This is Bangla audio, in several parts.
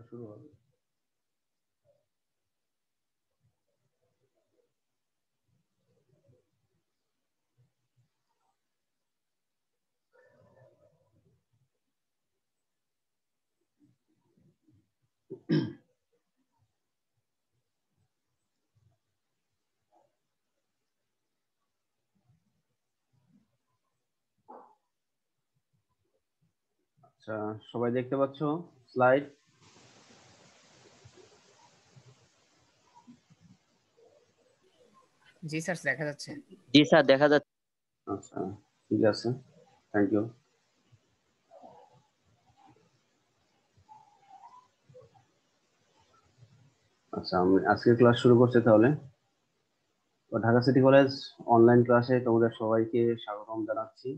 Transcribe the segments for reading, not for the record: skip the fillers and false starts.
শুরু হবে। আচ্ছা, সবাই দেখতে পাচ্ছ স্লাইড? জি স্যার, দেখা যাচ্ছে। জি স্যার, দেখা যাচ্ছে। আচ্ছা, ঠিক আছে, থ্যাংক ইউ। আচ্ছা, আমি আজকে ক্লাস শুরু করছি তাহলে। ঢাকা সিটি কলেজ অনলাইন ক্লাসে তোমাদের সবাইকে স্বাগতম জানাচ্ছি।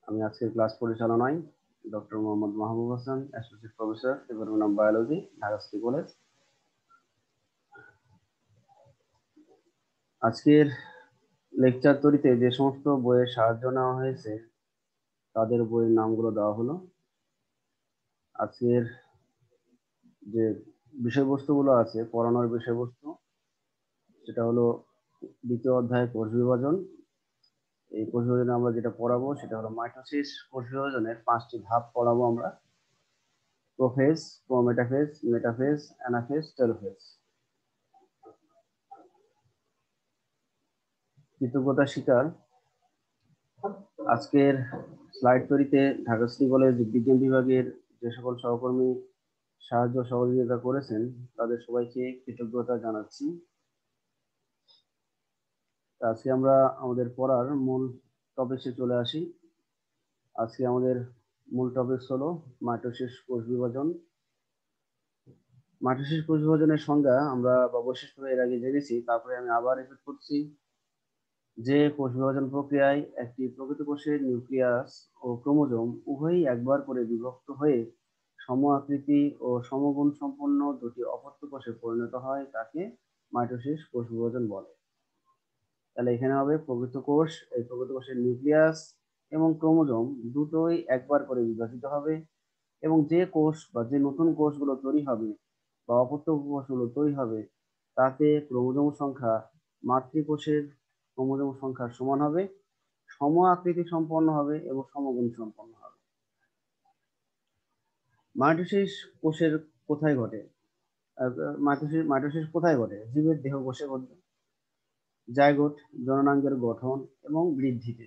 আমি আজকের ক্লাস পরিচালনায় doctor Mohammad Mahbub Hasan, associate professor, department of biology, Dhaka city college. আজকের লেকচার তৈরিতে যে সমস্ত বইয়ের সাহায্য নেওয়া হয়েছে তাদের বইয়ের নামগুলো দেওয়া হলো। আজকের যে বিষয়বস্তুগুলো আছে, পড়ানোর বিষয়বস্তু, সেটা হলো দ্বিতীয় অধ্যায় কোষ বিভাজন। এই কোষ বিভাজনে আমরা যেটা পড়াবো সেটা হলো মাইটোসিস। কোষ বিভাজনের 5টি ধাপ পড়াবো আমরা: prophase, prometaphase, metaphase, anaphase, telophase. কৃতজ্ঞতা স্বীকার, আজকের স্লাইড তৈরিতে ঢাকা সিটি কলেজ বিজ্ঞান বিভাগের যে সকল সহকর্মী সাহায্য সহযোগিতা করেছেন তাদের সবাইকে কৃতজ্ঞতা জানাচ্ছি। আজকে আমরা আমাদের পড়ার মূল টপিকে চলে আসি। আজকে আমাদের মূল টপিক হলো মাইটোসিস কোষ বিভাজন। মাইটোসিস কোষ বিভাজনের সংজ্ঞা আমরা বা বৈশিষ্ট্য এর আগে জেনেছি, তারপরে আমি আবার রিপিট করছি যে কোষ বিভাজন প্রক্রিয়ায় একটি প্রকৃত কোষের নিউক্লিয়াস ও ক্রোমোজোম উভয়ই একবার করে বিভক্ত হয়ে সম আকৃতি ও সমগুণ সম্পন্ন দুটি অপত্য কোষে পরিণত হয়, তাকে মাইটোসিস কোষ বিভাজন বলে। তাহলে এখানে হবে প্রকৃত কোষ, এই প্রকৃত কোষের নিউক্লিয়াস এবং ক্রোমোজোম দুটোই একবার করে বিভাজিত হবে, এবং যে কোষ বা যে নতুন কোষগুলো তৈরি হবে বা অপত্য কোষগুলো তৈরি হবে তাতে ক্রোমোজোম সংখ্যা মাতৃকোষের ক্রোমোজোম সংখ্যার সমান হবে, সম আকৃতি সম্পন্ন হবে এবং সমগুণ সম্পন্ন হবে। মাইটোসিস কোষের কোথায় ঘটে? মাইটোসিস কোথায় ঘটে? জীবের দেহ কোষে ঘটে। জাইগোট জননাঙ্গের গঠন এবং বৃদ্ধিতে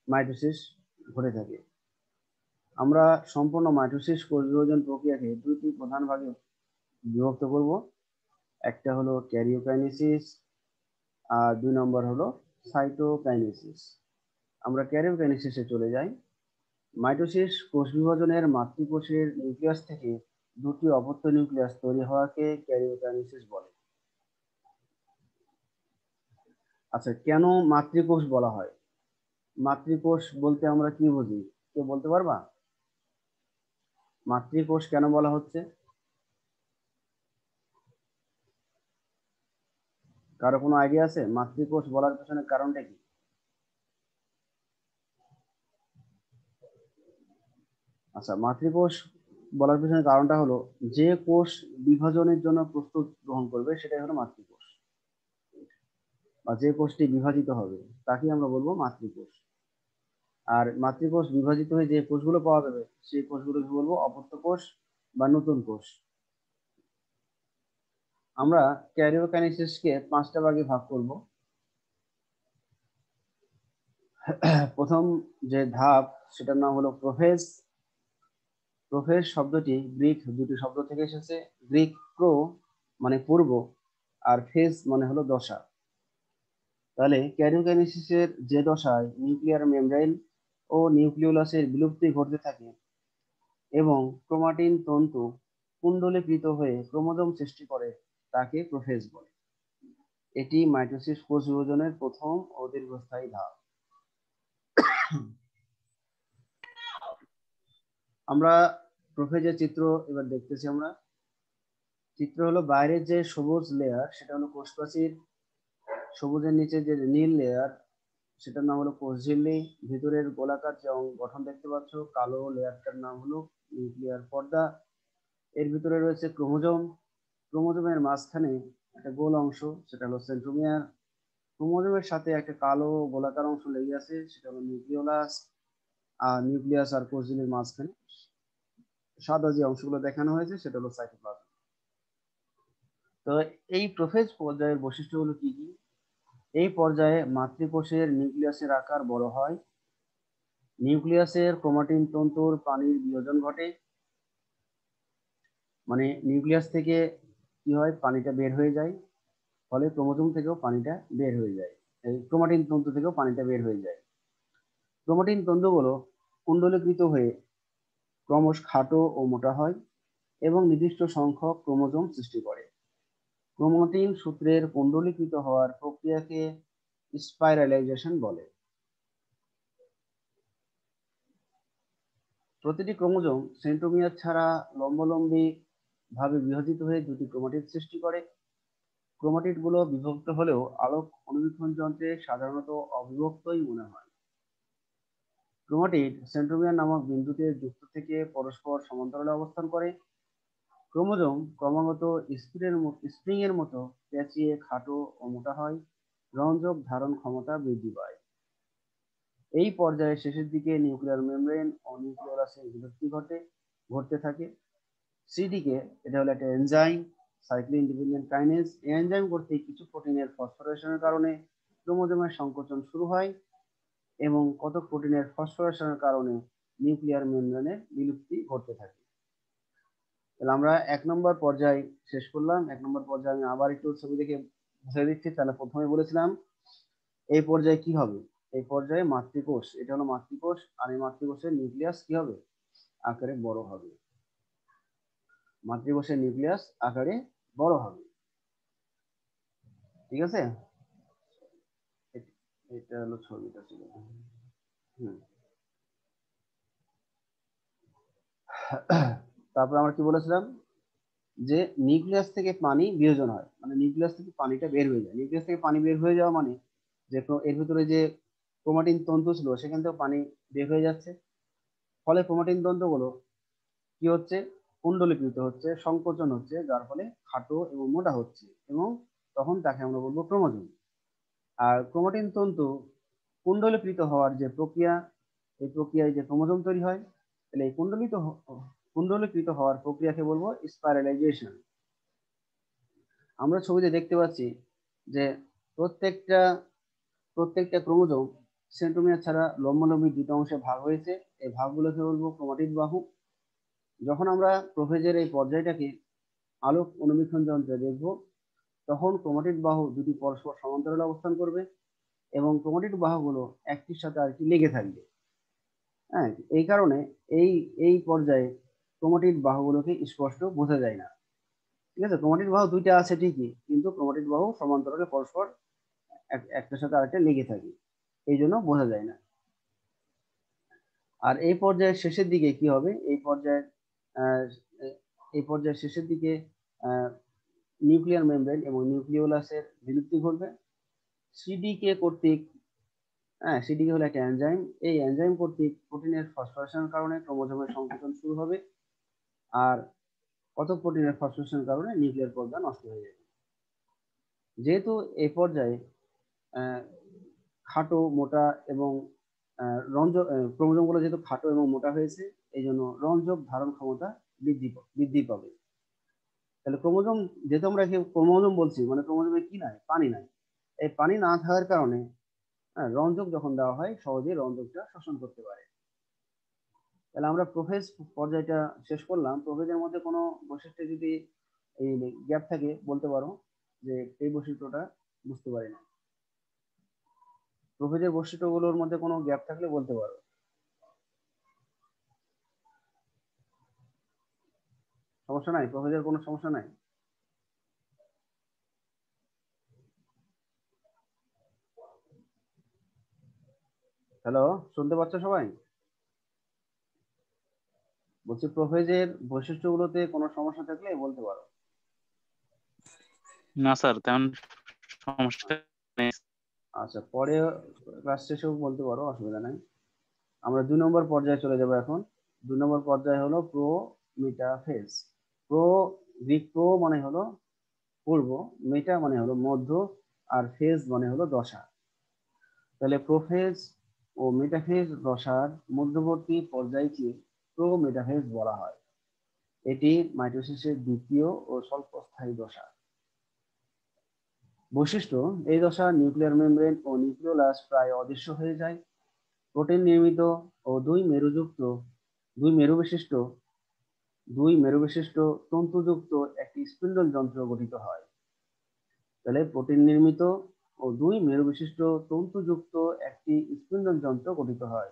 মাইটোসিস ঘটে থাকে। আমরা সম্পূর্ণ মাইটোসিস কোষ বিভাজন প্রক্রিয়াকে দুইটি প্রধান ভাগে বিভক্ত করব। একটা হলো ক্যারিওকাইনেসিস আর 2 নম্বর হলো সাইটোকাইনেসিস। আমরা ক্যারিওকাইনেসিসে চলে যাই। মাইটোসিস কোষ বিভাজনের মাতৃকোষের নিউক্লিয়াস থেকে দুটি অপত্য নিউক্লিয়াস তৈরি হওয়াকে ক্যারিওকাইনেসিস বলে। আচ্ছা, কেন মাতৃকোষ বলা হয়? মাতৃকোষ বলতে আমরা কি বুঝি, কেউ বলতে পারবা? মাতৃকোষ কেন বলা হচ্ছে? কারো কোনো আইডিয়া আছে মাতৃকোষ বলার পেছনে কারণটা কি? আচ্ছা, মাতৃকোষ বলার পেছনে কারণটা হলো যে কোষ বিভাজনের জন্য প্রস্তুত গ্রহণ করবে সেটাই হলো মাতৃকোষ, বা যে কোষটি বিভাজিত হবে তাকে আমরা বলবো মাতৃকোষ। আর মাতৃকোষ বিভাজিত হয়ে যে কোষগুলো পাওয়া যাবে সেই কোষগুলোকে বলবো অপত্য কোষ বা নতুন কোষ। আমরা ক্যারিওকাইনেসিসকে 5টা ভাগে ভাগ করব। প্রথম যে ধাপ সেটার নাম হলো প্রোফেজ। প্রোফেজ শব্দটি গ্রিক দুটি শব্দ থেকে এসেছে। গ্রিক প্রো মানে পূর্ব আর ফেজ মানে হলো দশা। তাহলে ক্যারিওকাইনেসিসের যে দশায় নিউক্লিয়ার মেমব্রেন ও নিউক্লিওলাসের বিলুপ্তি ঘটতে থাকে এবং ক্রোমাটিন তন্তু কুণ্ডলীকৃত হয়ে ক্রোমোজোম সৃষ্টি করে তাকে প্রোফেজ বলে। এটি মাইটোসিস কোষ বিভাজনের প্রথম ও দীর্ঘস্থায়ী ধাপ। আমরা প্রোফেজের চিত্র এবার দেখতেছি। আমরা চিত্র হলো বাইরের যে সবুজ লেয়ার সেটা হলো কোষ প্রাচীর, সবুজের নিচে যে নীল লেয়ার সেটার নাম হলো কোষ ঝিল্লি। ভিতরের গোলাকার যে গঠন দেখতে পাচ্ছ, কালো লেয়ারটার নাম হলো নিউক্লিয়ার পর্দা। এর ভিতরে রয়েছে ক্রোমোজোম। ক্রোমোজোমের মাঝখানে একটা গোল অংশ, সেটা হলো সেন্ট্রোমিয়ার। ক্রোমোজোমের সাথে একটা কালো গোলাকার অংশ লেগে আছে, সেটা হলো নিউক্লিওলাস। আর নিউক্লিয়াস আর কোষ ঝিল্লির মাঝখানে সাদা যে অংশগুলো দেখানো হয়েছে সেটা হলো সাইটোপ্লাজম। তো এই প্রোফেজ পর্যায়ের বৈশিষ্ট্যগুলো কি কি? এই পর্যায়ে মাতৃকোষের নিউক্লিয়াসের আকার বড় হয়, নিউক্লিয়াসের ক্রোমাটিন তন্তুর পানির বিয়োজন ঘটে। মানে নিউক্লিয়াস থেকে কি হয়, পানিটা বের হয়ে যায়, ফলে ক্রোমোজোম থেকেও পানিটা বের হয়ে যায়, এই ক্রোমাটিন তন্তু থেকেও পানিটা বের হয়ে যায়। ক্রোমাটিন তন্তুগুলো কুণ্ডলীকৃত হয়ে ক্রমশ খাটো ও মোটা হয় এবং নির্দিষ্ট সংখ্যক ক্রোমোজোম সৃষ্টি করে। ক্রোমাটিন সূত্রের কুণ্ডলীকৃত হওয়ার প্রক্রিয়াকে স্পাইরালাইজেশন বলে। প্রতিটি ক্রোমোজোম সেন্ট্রোমিয়ার ছাড়া লম্বালম্বি ভাবে বিভাজিত হয়ে দুটি ক্রোমাটিড সৃষ্টি করে। ক্রোমাটিড গুলো বিভক্ত হলেও আলোক অনুবীক্ষণ যন্ত্রে সাধারণত অবিভক্তই মনে হয়। ক্রোমাটিড সেন্ট্রোমিয়ার নামক বিন্দুতে যুক্ত থেকে পরস্পর সমান্তরালে অবস্থান করে। ক্রোমোজোম ক্রমাগত স্প্রিং এর মতো পেঁচিয়ে খাটো ও মোটা হয়, রঞ্জক ধারণ ক্ষমতা বৃদ্ধি পায়। এই পর্যায়ের শেষের দিকে নিউক্লিয়ার মেমব্রেন ও নিউক্লিওলাসের বিভক্তি ঘটতে থাকে। সিডিকে, এটা হলো একটা এনজাইম, সাইক্লিন ডিপেন্ডেন্ট কাইনেজ। এই এনজাইম কর্তৃক কিছু প্রোটিনের ফসফোরাইলেশনের কারণে ক্রোমোজোমের সংকোচন শুরু হয় এবং কতক প্রোটিনের ফসফোরাইলেশনের কারণে নিউক্লিয়ার মেমব্রেনের বিলুপ্তি ঘটতে থাকে। তাহলে আমরা 1 নম্বর পর্যায় শেষ করলাম। 1 নম্বর পর্যায়ে আমি আবার একটু ছবি দেখে বুঝিয়ে দিচ্ছি। তাহলে প্রথমে বলেছিলাম এই পর্যায়ে কি হবে, এই পর্যায়ে মাতৃকোষ, এটা হলো মাতৃকোষ, আর এই মাতৃকোষের নিউক্লিয়াস কি হবে, আকারে বড় হবে। মাতৃকোষের নিউক্লিয়াস আকারে বড় হবে, ঠিক আছে। এটা হলো ছবিটা ছিল। তারপর আমরা কি বলেছিলাম, যে নিউক্লিয়াস থেকে পানি বিয়োজন হয়, মানে নিউক্লিয়াস থেকে পানিটা বের হয়ে যায়। নিউক্লিয়াস থেকে পানি বের হয়ে যাওয়া মানে যে এর ভিতরে যে ক্রোমাটিন তন্তু ছিল সেখান থেকে পানি বের হয়ে যাচ্ছে, ফলে ক্রোমাটিন তন্তুগুলো কি হচ্ছে, কুণ্ডলীকৃত হচ্ছে, সংকোচন হচ্ছে, যার ফলে খাটো এবং মোটা হচ্ছে, এবং তখন তাকে আমরা বলবো ক্রোমোজোম। আর ক্রোমাটিন তন্তু কুণ্ডলীকৃত হওয়ার যে প্রক্রিয়া, এই প্রক্রিয়ায় যে ক্রোমোজোম তৈরি হয়, তাহলে এই কুণ্ডলীকৃত হওয়ার প্রক্রিয়াকে বলবো স্পাইরালাইজেশন। আমরা ছবিতে দেখতে পাচ্ছি যে প্রত্যেকটা ক্রোমোজোম সেন্ট্রোমিয়ার ছাড়া লম্বালম্বি দুটো অংশে ভাগ হয়েছে। এই ভাগগুলোকে বলবো ক্রোমাটিড বাহু। যখন আমরা প্রোফেজের এই পর্যায়টাকে আলোক অনুবীক্ষণ যন্ত্রে দেখব, তখন ক্রোমাটিড বাহু দুটি পরস্পর সমান্তরালে অবস্থান করবে এবং ক্রোমাটিড বাহুগুলো একটির সাথে আরেকটি লেগে থাকবে। হ্যাঁ, এই কারণে এই পর্যায়ে ক্রোমাটিড বাহুগুলোকে স্পষ্ট বোঝা যায় না, ঠিক আছে। ক্রোমাটিড বাহু দুইটা আছে ঠিকই, কিন্তু ক্রোমাটিড বাহু সমান্তরালে পরস্পর একটার সাথে আরেকটা লেগে থাকে, এই জন্য বোঝা যায় না। আর এই পর্যায়ের শেষের দিকে কি হবে, এই পর্যায়ের শেষের দিকে নিউক্লিয়ার মেমব্রেন এবং নিউক্লিওলাসের বিলুপ্তি ঘটবে। সিডিকে কর্তৃক, সিডিকে হলো একটা এনজাইম, এই এনজাইম কর্তৃক প্রোটিনের ফসফোরাইলেশনের কারণে ক্রোমোজোমের সংকোচন শুরু হবে, আর কতক প্রোটিনের ফসফোরাইলেশনের কারণে নিউক্লিয়ার পর্দা নষ্ট হয়ে যাবে। যেহেতু এই পর্যায়ে খাটো মোটা এবং রঞ্জক ক্রোমোজোমগুলো যেহেতু খাটো এবং মোটা হয়েছে, এই জন্য রঞ্জক ধারণ ক্ষমতা বৃদ্ধি পাবে। তাহলে ক্রোমোজোম, যেহেতু আমরা ক্রোমোজোম বলছি, মানে ক্রোমোজোমে কি নাই, পানি নাই। এই পানি না থাকার কারণে রঞ্জক যখন দেওয়া হয় সহজেই রঞ্জকটা শোষণ করতে পারে। তাহলে আমরা প্রোফেজ পর্যায়টা শেষ করলাম। প্রোফেজের মধ্যে কোনো বৈশিষ্ট্যে যদি এই গ্যাপ থাকে বলতে পারো, যে এই বৈশিষ্ট্যটা বুঝতে পারি না। প্রোফেজের বৈশিষ্ট্যগুলোর মধ্যে কোনো গ্যাপ থাকলে বলতে পারো। সমস্যা নাই, প্রোফেজের কোনো সমস্যা নাই। হ্যালো, শুনতে পাচ্ছ সবাই? বলছি প্রোফেজের বৈশিষ্ট্যগুলোতে কোনো সমস্যা থাকলে বলতে পারো। না স্যার, তেমন সমস্যা নেই। আচ্ছা, পরে ক্লাস শেষেও বলতে পারো, অসুবিধা নাই। আমরা 2 নম্বর পর্যায়ে চলে যাব এখন। 2 নম্বর পর্যায়ে হলো pro metaphase. Pro, Greek pro মানে হলো পূর্ব, মেটা মানে হলো মধ্য, আর ফেজ মানে হলো দশা। তাহলে প্রোফেজ ও মেটাফেজ দশার মধ্যবর্তী পর্যায়কে প্রো মেটাফেজ বলা হয়। এটি মাইটোসিসের দ্বিতীয় ও স্বল্পস্থায়ী দশা। বৈশিষ্ট্য: এই দশা নিউক্লিয়ার মেমব্রেন ও নিউক্লিওলাস প্রায় অদৃশ্য হয়ে যায়। প্রোটিন নির্মিত ও দুই মেরু বিশিষ্ট তন্তুযুক্ত একটি স্পিন্ডল যন্ত্র গঠিত হয়। তাহলে প্রোটিন নির্মিত ও দুই মেরু বিশিষ্ট তন্তুযুক্ত একটি স্পিন্ডল যন্ত্র গঠিত হয়।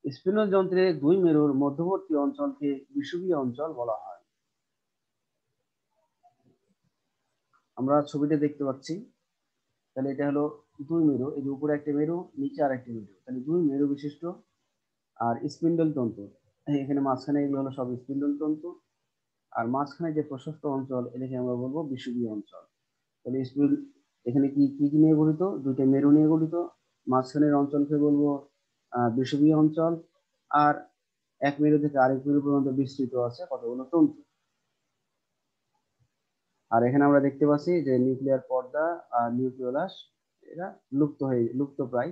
স্পিন্ডল যন্ত্রে দুই মেরুর মধ্যবর্তী অঞ্চলকে বিষুবীয় অঞ্চল বলা হয়। আমরা ছবিতে দেখতে পাচ্ছি, তাহলে এটা হলো দুই মেরু, এই যে উপরে একটি মেরু, নিচে আর একটি মেরু, তাহলে দুই মেরু বিশিষ্ট আর স্পিন্ডল তন্তু। এখানে মাঝখানে এগুলো হলো সব স্পিন্ডল তন্তু, আর মাঝখানে যে প্রশস্ত অঞ্চল এটাকে আমরা বলবো বিষুবীয় অঞ্চল। তাহলে এখানে কি কি কি নিয়ে গঠিত? দুইটা মেরু নিয়ে গঠিত। মাঝখানের অঞ্চলকে বলবো বিষুবীয় অঞ্চল, আর এক মেরু থেকে আরেক মেরু পর্যন্ত বিস্তৃত আছে কতগুলো তন্তু। আর এখানে আমরা দেখতে পাচ্ছি যে নিউক্লিয়ার পর্দা আর নিউক্লিওলাস এরা লুপ্ত প্রায়।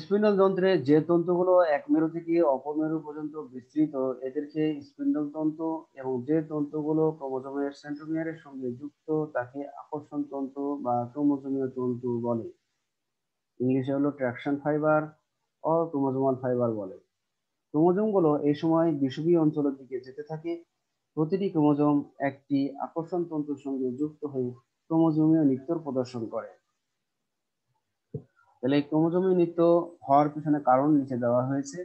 স্পিন্ডল যন্ত্রে যে তন্তুগুলো এক মেরু থেকে অপর মেরু পর্যন্ত বিস্তৃত এদেরকে স্পিন্ডল তন্তু, এবং যে তন্তুগুলো ক্রোমোজোমের সেন্ট্রোমিয়ারের সঙ্গে যুক্ত তাকে আকর্ষণ তন্তু বা ক্রোমোজোমীয় তন্তু বলে। ইংলিশে হলো ট্রাকশন ফাইবার ও ক্রোমোজোমাল ফাইবার বলে। ক্রোমোজোম গুলো এই সময় বিষুবীয় অঞ্চলের দিকে যেতে থাকে। প্রতিটি ক্রোমোজোম একটি আকর্ষণ তন্তুর সঙ্গে যুক্ত হয়ে ক্রোমোজোমীয় নৃত্যর প্রদর্শন করে। তাহলে এই ক্রোমোজোমীয় নৃত্য হওয়ার পিছনে কারণ নিচে দেওয়া হয়েছে।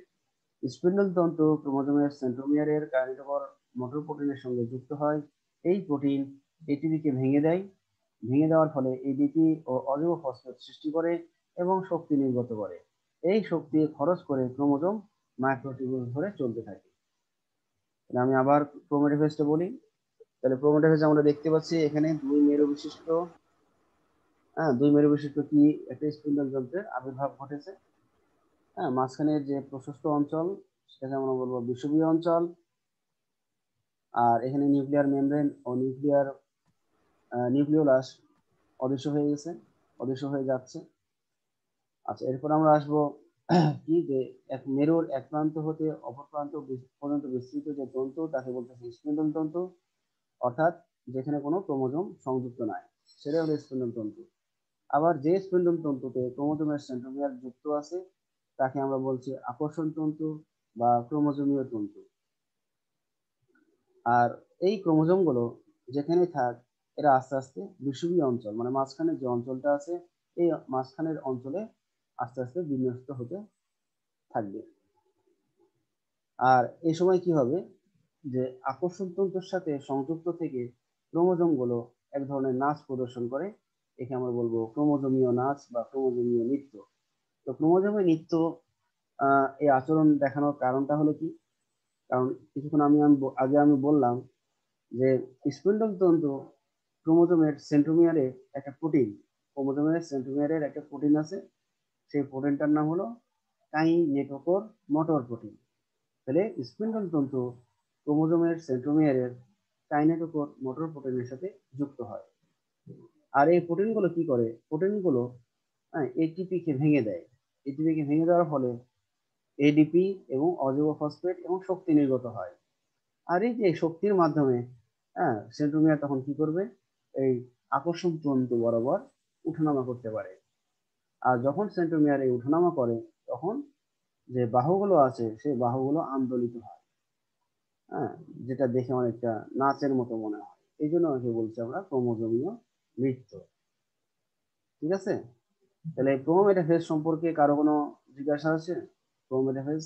স্পিন্ডল তন্তু ক্রোমোজোমের সেন্ট্রোমিয়ারের কাইনেটোকর মোটর প্রোটিনের সঙ্গে যুক্ত হয়। এই প্রোটিন এটিপিকে ভেঙে দেওয়ার ফলে এডিপি ও অজৈব ফসফেট সৃষ্টি করে এবং শক্তি নির্গত করে। এই শক্তি খরচ করে ক্রোমোজোম মাইক্রোটিউবুল ধরে চলতে থাকে। আমি আবার প্রোমেটাফেজটা বলি। তাহলে প্রোমেটাফেজ আমরা দেখতে পাচ্ছি এখানে দুই মেরু বিশিষ্ট কি একটা স্পিন্ডল যন্ত্রের আবির্ভাব ঘটেছে। হ্যাঁ, মাঝখানের যে প্রশস্ত অঞ্চল সেটাকে আমরা বলবো বিষুবীয় অঞ্চল, আর এখানে নিউক্লিয়ার মেমব্রেন ও নিউক্লিওলাস অদৃশ্য হয়ে যাচ্ছে। আচ্ছা, এরপর আমরা আসবো কি যে এক মেরুর এক প্রান্ত হতে অপর প্রান্ত পর্যন্ত বিস্তৃত যে তন্তু তাকে বলতেছে স্পিন্ডল তন্তু, অর্থাৎ যেখানে কোনো ক্রোমোজোম সংযুক্ত নাই সেটা হলো স্পিন্ডল তন্তু। আবার যে স্পিন্ডল তন্তুতে ক্রোমোজোমের সেন্ট্রোমিয়ার যুক্ত আছে তাকে আমরা বলছি আকর্ষণ তন্তু বা ক্রোমোজোমীয় তন্তু। আর এই ক্রোমোজোম গুলো যেখানে থাক এরা আস্তে আস্তে বিষুবীয় অঞ্চল মানে মাঝখানে যে অঞ্চলটা আছে এই মাঝখানের অঞ্চলে আস্তে আস্তে বিন্যস্ত হতে থাকবে। আর এই সময় কি হবে যে আকর্ষণ তন্তুর সাথে সংযুক্ত থেকে ক্রোমোজোম গুলো এক ধরনের নাচ প্রদর্শন করে। একে আমরা বলবো ক্রোমোজোমীয় নাচ বা ক্রোমোজোমীয় নৃত্য। তো ক্রোমোজোমীয় নৃত্য এই আচরণ দেখানোর কারণটা হলো কি? কারণ কিছুক্ষণ আগে আমি বললাম যে স্পিন্ডল তন্তু ক্রোমোজোমের সেন্ট্রোমিয়ারের একটা প্রোটিন আছে। সেই প্রোটিনটার নাম হলো কাইনেটোকোর মোটর প্রোটিন। তাহলে স্পিন্ডল তন্তু ক্রোমোজোমের সেন্ট্রোমিয়ারের কাইনেটোকোর মোটর প্রোটিনের সাথে যুক্ত হয়। আর এই প্রোটিনগুলো কি করে? প্রোটিনগুলো এটিপি কে ভেঙে দেয়। এটিপি কে ভেঙে দেওয়ার ফলে এডিপি এবং অজৈব ফসফেট এবং শক্তি নির্গত হয়। আর এই যে শক্তির মাধ্যমে সেন্ট্রোমিয়ার তখন কি করবে? এই আকর্ষণ তন্তু বরাবর উঠানামা করতে পারে। আর যখন সেন্ট্রোমিয়ার এই উঠানামা করে তখন যে বাহুগুলো আছে সেই বাহুগুলো আন্দোলিত হয়। হ্যাঁ, যেটা দেখে অনেকটা নাচের মতো মনে হয়, এই জন্য একে বলছি আমরা ক্রোমোজোমীয় নৃত্য। ঠিক আছে? তাহলে ক্রোমোমেটাফেজ সম্পর্কে কারো কোনো জিজ্ঞাসা আছে? ক্রোমোমেটাফেজ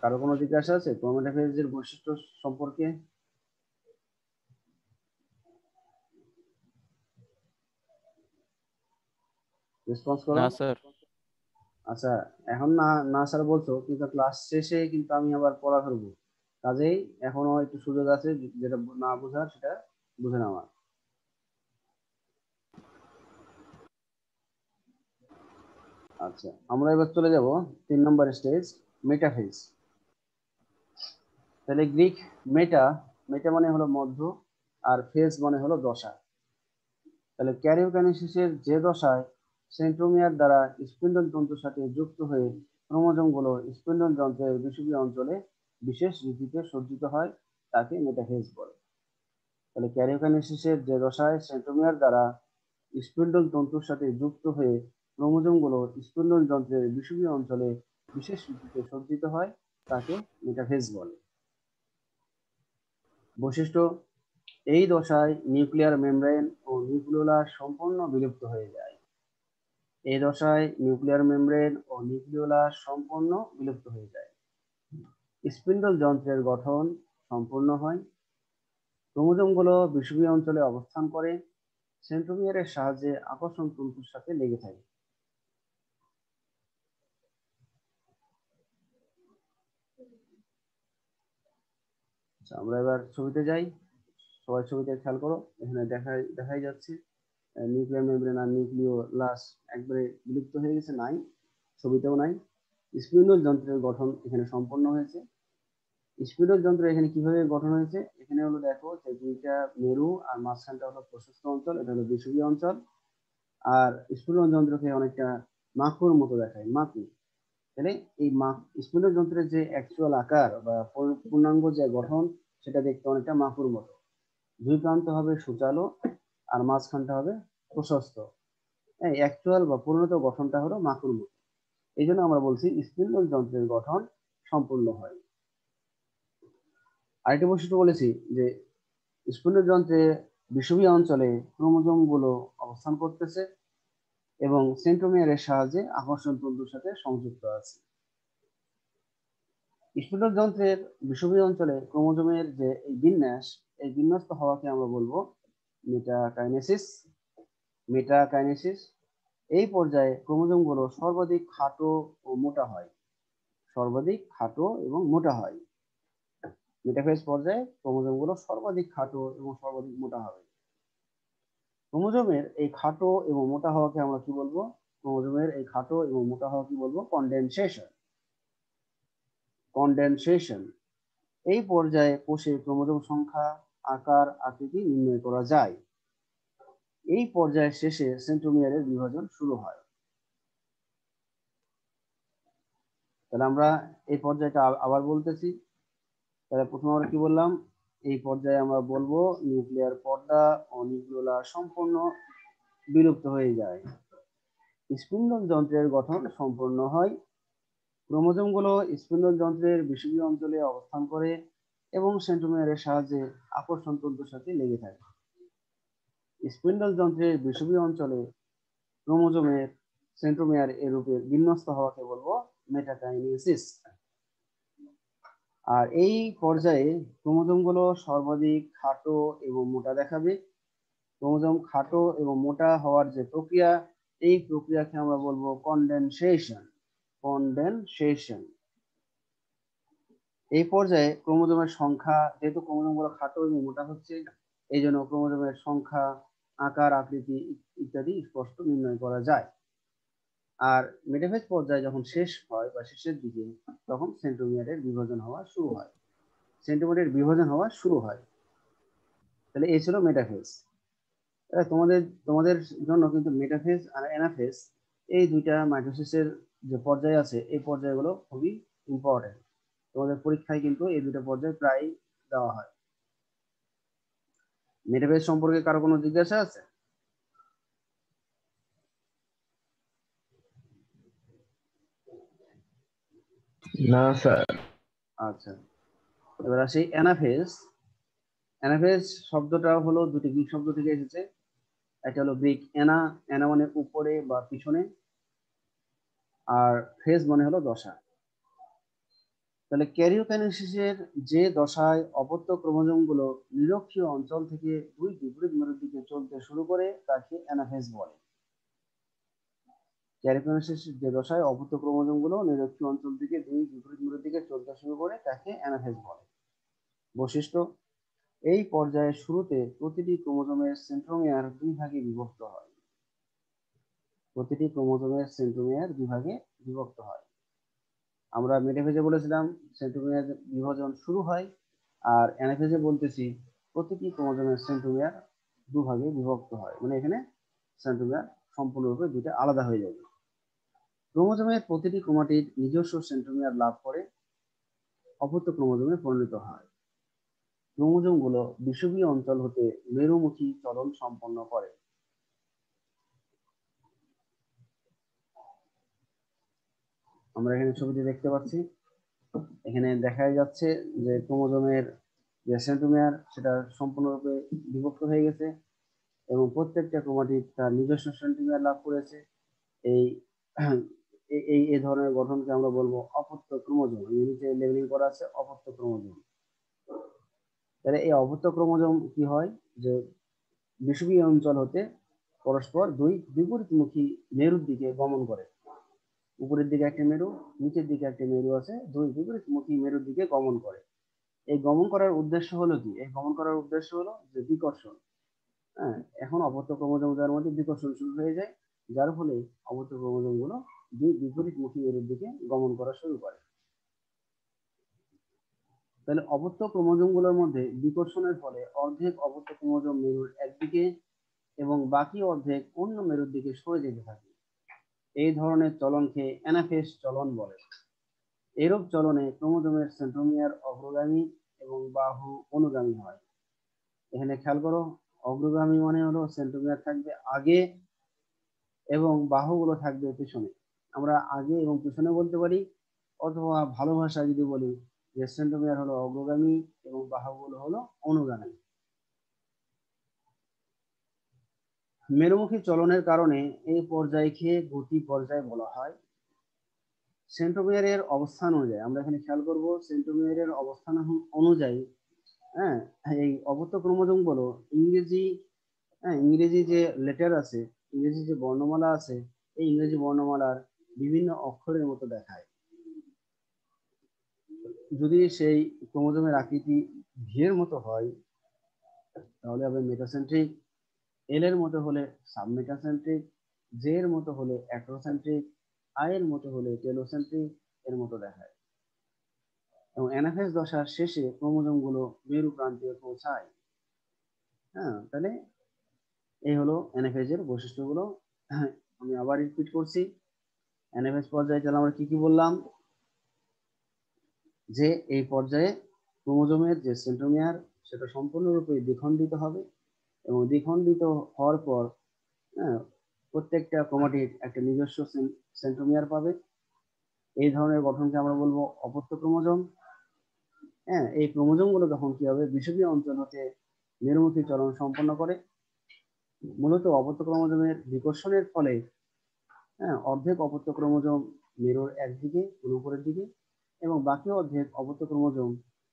কারো কোনো জিজ্ঞাসা আছে ক্রোমোমেটাফেজের বৈশিষ্ট্য সম্পর্কে? রেসপন্স করো। না স্যার। আচ্ছা, এখন না না স্যার বলছো, কিন্তু ক্লাস শেষে কিন্তু আমি আবার পড়া ধরবো, কাজেই এখনো একটু সুযোগ আছে, যেটা না বোঝার সেটা বুঝে নেওয়া। আচ্ছা, আমরা এবার চলে যাব 3 নম্বর স্টেজ, মেটাফেজ। তাহলে গ্রিক মেটা, মেটা মানে হলো মধ্য, আর ফেজ মানে হলো দশা। তাহলে ক্যারিওকাইনেসিসের যে দশায় সেন্ট্রোমিয়ার দ্বারা স্পিন্ডল তন্তুর সাথে যুক্ত হয়ে ক্রোমোজোম গুলো স্পিন্ডল যন্ত্রের বিষুবীয় অঞ্চলে বিশেষ রীতিতে সজ্জিত হয়, তাকে মেটাফেজ বলে। তাহলে ক্যারিওকাইনেসিসের যে দশায় সেন্ট্রোমিয়ার দ্বারা স্পিন্ডল তন্তুর সাথে যুক্ত হয়ে ক্রোমোজোম গুলো স্পিন্ডল যন্ত্রের বিষুবীয় অঞ্চলে বিশেষ রীতিতে সজ্জিত হয়, তাকে মেটাফেজ বলে। বৈশিষ্ট্য: এই দশায় নিউক্লিয়ার মেমব্রেন ও নিউক্লিওলাস সম্পূর্ণ বিলুপ্ত হয়ে যায়। এই দশায় নিউক্লিয়ার মেমব্রেন ও নিউক্লিওলাস সম্পূর্ণ বিলুপ্ত হয়ে যায়। স্পিন্ডল যন্ত্রের গঠন সম্পূর্ণ হয়। ক্রোমোজোমগুলো বিষুবীয় অঞ্চলে অবস্থান করে, সেন্ট্রোমিয়ারের সাহায্যে আকর্ষণ তন্তুর সাথে লেগে থাকে। আচ্ছা, আমরা এবার ছবিতে যাই। সবাই ছবিতে খেয়াল করো, এখানে দেখাই যাচ্ছে নিউক্লিয়ার মেমব্রেন আর নিউক্লিওলাস একবারে বিলুপ্ত হয়ে গেছে, নাই, ছবিতেও নাই। স্পিন্ডল যন্ত্রের গঠন এখানে সম্পন্ন হয়েছে। স্পিন্ডল যন্ত্র এখানে কিভাবে গঠন হয়েছে, এখানে হলো দেখো যে দুইটা মেরু আর মাঝখানটা হলো প্রশস্ত অঞ্চল, এটা হলো বিষুবীয় অঞ্চল। আর স্পিন্ডল যন্ত্রকে অনেকটা মাকুর মতো দেখায়, মাকু। তাহলে এই স্পিন্ডল যন্ত্রের যে অ্যাকচুয়াল আকার বা পূর্ণাঙ্গ যে গঠন, সেটা দেখতে অনেকটা মাকুর মতো। দুই প্রান্ত হবে সূচালো আর মাঝখানটা হবে প্রশস্ত। হ্যাঁ, অ্যাকচুয়াল বা পরিণত গঠনটা হলো মাকুর মতো। এই জন্য আমরা বলছি স্পিন্ডল যন্ত্রের গঠন সম্পূর্ণ হয়। আরেকটি বৈশিষ্ট্য বলেছি যে স্পিন্ডল যন্ত্রে বিষুবীয় অঞ্চলে ক্রোমোজোম গুলো অবস্থান করতেছে এবং সেন্ট্রোমিয়ারের সাহায্যে আকর্ষণ তন্তুর সাথে সংযুক্ত আছে। স্পিন্ডল যন্ত্রের বিষুবীয় অঞ্চলে ক্রোমোজোমের যে এই বিন্যাস, এই বিন্যস্ত হওয়াকে আমরা বলবো মেটাকাইনেসিস। মেটাকাইনেসিস এই পর্যায়ে ক্রোমোজোম গুলো সর্বাধিক খাটো ও মোটা হয়, সর্বাধিক খাটো এবং মোটা হয়। মেটাফেজ পর্যায়ে ক্রোমোজোম গুলো সর্বাধিক খাটো এবং সর্বাধিক মোটা হবে। ক্রোমোজোমের এই খাটো এবং মোটা হওয়াকে আমরা কি বলবো? ক্রোমোজোমের এই খাটো এবং মোটা হওয়া কি বলবো? কনডেনসেশন। কনডেনসেশন এই পর্যায়ে কোষে ক্রোমোজোম সংখ্যা, আকার, আকৃতি নির্ণয় করা যায়। এই পর্যায়ের শেষে সেন্ট্রোমিয়ারের বিভাজন শুরু হয়। তাহলে আমরা এই পর্যায়টা আবার বলতেছি। তাহলে প্রথমে আমরা কি বললাম? এই পর্যায়ে আমরা বলবো নিউক্লিয়ার পর্দা ও নিউক্লিওলাস সম্পূর্ণ বিলুপ্ত হয়ে যায়। স্পিন্ডল যন্ত্রের গঠন সম্পূর্ণ হয়। ক্রোমোজোম গুলো স্পিন্ডল যন্ত্রের বিষুবীয় অঞ্চলে অবস্থান করে এবং সেন্ট্রোমিয়ারের সাহায্যে আকর্ষণ তন্তুর সাথে লেগে থাকে। স্পিন্ডল যন্ত্রের বিষুবীয় অঞ্চলে ক্রোমোজোমের সেন্ট্রোমিয়ার এর রূপে বিন্যস্ত হওয়াকে বলবো মেটাকাইনেসিস। আর এই পর্যায়ে ক্রোমোজোম গুলো সর্বাধিক খাটো এবং মোটা দেখাবে। ক্রোমোজোম খাটো এবং মোটা হওয়ার যে প্রক্রিয়া, এই প্রক্রিয়াকে আমরা বলবো কনডেনসেশন। কনডেনসেশন এই পর্যায়ে ক্রোমোজোমের সংখ্যা, যেহেতু ক্রোমোজোম গুলো খাটো এবং মোটা হচ্ছে, এই জন্য ক্রোমোজোমের সংখ্যা, আকার, আকৃতি ইত্যাদি স্পষ্ট নির্ণয় করা যায়। আর মেটাফেজ পর্যায়ে যখন শেষ হয় বা শেষের দিকে, তখন সেন্ট্রোমিয়ারের বিভাজন হওয়া শুরু হয়। সেন্ট্রোমিয়ারের বিভাজন হওয়া শুরু হয়। তাহলে এই ছিল মেটাফেজ। তোমাদের তোমাদের জন্য কিন্তু মেটাফেজ আর অ্যানাফেজ এই দুইটা মাইটোসিসের যে পর্যায় আছে, এই পর্যায়গুলো খুবই ইম্পর্টেন্ট। তোমাদের পরীক্ষায় কিন্তু এই দুটো পর্যায় প্রায় দেওয়া হয়। মেটাফেজ সম্পর্কে কারো কোনো জিজ্ঞাসা আছে? না স্যার। আচ্ছা, এবার আসি অ্যানাফেজ। অ্যানাফেজ শব্দটা হলো দুটি গ্রিক শব্দ থেকে এসেছে। একটা হলো গ্রিক অ্যানা, অ্যানা মানে উপরে বা পিছনে, আর ফেজ মানে হলো দশা। তাহলে ক্যারিওকাইনেসিসের যে দশায় অপত্য ক্রোমোজোম গুলো নিরক্ষীয় অঞ্চল থেকে দুই বিপরীত মেরুর দিকে চলতে শুরু করে, তাকে অ্যানাফেজ বলে। ক্যারিপেনাসের যে দশায় অপত্য ক্রোমোজোম গুলো নিরক্ষীয় অঞ্চল থেকে দুই বিপরীত মেরুর দিকে চলতে শুরু করে তাকে অ্যানাফেজ বলে। বৈশিষ্ট্য: এই পর্যায়ের শুরুতে প্রতিটি ক্রোমোজোমের সেন্ট্রোমিয়ার দুই ভাগে বিভক্ত হয়। প্রতিটি ক্রোমোজোমের সেন্ট্রোমিয়ার দুই ভাগে বিভক্ত হয়। আমরা মেটাফেজে বলেছিলাম সেন্ট্রোমিয়ার বিভাজন শুরু হয়, আর অ্যানাফেজে বলতেছি প্রতিটি ক্রোমোজোমের সেন্ট্রোমিয়ার দুভাগে বিভক্ত হয়, মানে এখানে সেন্ট্রোমিয়ার সম্পূর্ণরূপে দুইটা আলাদা হয়ে যাবে। ক্রোমোজোমের প্রতিটি ক্রোমাটিড নিজস্ব সেন্ট্রোমিয়ার লাভ করে অপত্য ক্রোমোজোমে পরিণত হয়। ক্রোমোজোমগুলো বিষুবীয় অঞ্চল হতে মেরুমুখী চলন সম্পন্ন করে। আমরা এখানে ছবিতে দেখতে পাচ্ছি, এখানে দেখা যাচ্ছে যে ক্রোমোজোমের যে সেন্ট্রোমিয়ার সেটা সম্পূর্ণরূপে বিভক্ত হয়ে গেছে এবং প্রত্যেকটা ক্রোমাটিড তার নিজস্ব সেন্ট্রোমিয়ার লাভ করেছে। এই এই এই ধরনের গঠনকে আমরা বলবো অপত্য ক্রোমোজোম। নিচে লেবেলিং করা আছে অপত্য ক্রোমোজোম। তাহলে এই অপত্য ক্রোমোজোম কি হয়, যে বিষুবীয় অঞ্চল হতে পরস্পর দুই বিপরীতমুখী মেরুর দিকে গমন করে। উপরের দিকে একটা মেরু, নিচের দিকে একটা মেরু আছে, দুই বিপরীতমুখী মেরুর দিকে গমন করে। এই গমন করার উদ্দেশ্য হলো কি? এই গমন করার উদ্দেশ্য হলো যে বিকর্ষণ। হ্যাঁ, এখন অপত্য ক্রোমোজোম যার মধ্যে বিকর্ষণ শুরু হয়ে যায়, যার ফলে অপত্য ক্রোমোজোম গুলো দুই বিপরীতমুখী মেরুর দিকে গমন করা শুরু করে। তাহলে অপত্য ক্রোমোজোম গুলোর মধ্যে বিকর্ষণের ফলে অর্ধেক অপত্য ক্রোমোজোম মেরুর একদিকে এবং বাকি অর্ধেক অন্য মেরুর দিকে সরে যেতে থাকে। এই ধরনের চলনকে অ্যানাফেজ চলন বলে। এরূপ চলনে ক্রোমোজোমের সেন্ট্রোমিয়ার অগ্রগামী এবং বাহু অনুগামী হয়। এখানে খেয়াল করো, অগ্রগামী মানে হলো সেন্ট্রোমিয়ার থাকবে আগে এবং বাহুগুলো থাকবে পিছনে। আমরা আগে এবং পিছনে বলতে পারি, অথবা ভালো ভাষায় যদি বলি যে সেন্ট্রোমিয়ার হলো অগ্রগামী এবং বাহুগুলো হলো অনুগামী। মেরুমুখী চলনের কারণে এই পর্যায়কে গতি পর্যায় বলা হয়। সেন্ট্রোমিয়ারের অবস্থান অনুযায়ী আমরা এখানে খেয়াল করব, সেন্ট্রোমিয়ারের অবস্থান অনুযায়ী হ্যাঁ এই অপত্য ক্রোমোজোম গুলো ইংরেজি, ইংরেজি যে লেটার আছে, ইংরেজি যে বর্ণমালা আছে, এই ইংরেজি বর্ণমালার বিভিন্ন অক্ষরের মতো দেখায়। যদি সেই ক্রোমোজোমের আকৃতি ভি এর মতো হয় তাহলে হবে মেটাসেন্ট্রিক, এল এর মতো হলে সাবমেটাসেন্ট্রিক, জে এর মতো হলে অ্যাক্রোসেন্ট্রিক, আই এর মতো হলে টেলোসেন্ট্রিক এর মতো দেখায়। এবং অ্যানাফেজ দশার শেষে ক্রোমোজোম গুলো মেরু প্রান্তে পৌঁছায়। হ্যাঁ, তাহলে এই হলো অ্যানাফেজের বৈশিষ্ট্যগুলো। হ্যাঁ, আমি আবার রিপিট করছি। অ্যানাফেজ পর্যায়ে তাহলে আমরা কি কি বললাম, যে এই পর্যায়ে ক্রোমোজোমের যে সেন্ট্রোমিয়ার সেটা সম্পূর্ণরূপে দ্বিখণ্ডিত হবে এবং দ্বিখণ্ডিত হওয়ার পর হ্যাঁ প্রত্যেকটা ক্রোমাটিড একটা নিজস্ব সেন্ট্রোমিয়ার পাবে। এই ধরনের গঠনকে আমরা বলবো অপত্য ক্রোমোজোম। হ্যাঁ, এই ক্রোমোজোম গুলো তখন কি হবে, বিষুবীয় অঞ্চল হতে মেরুমুখী চলন সম্পন্ন করে। মূলত অপত্য ক্রোমোজোমের বিকর্ষণের ফলে অর্ধেক অপত্য ক্রোমোজোম মেরুর একদিকে উপরের দিকে এবং বাকি অর্ধেক অপত্য ক্রোমোজোম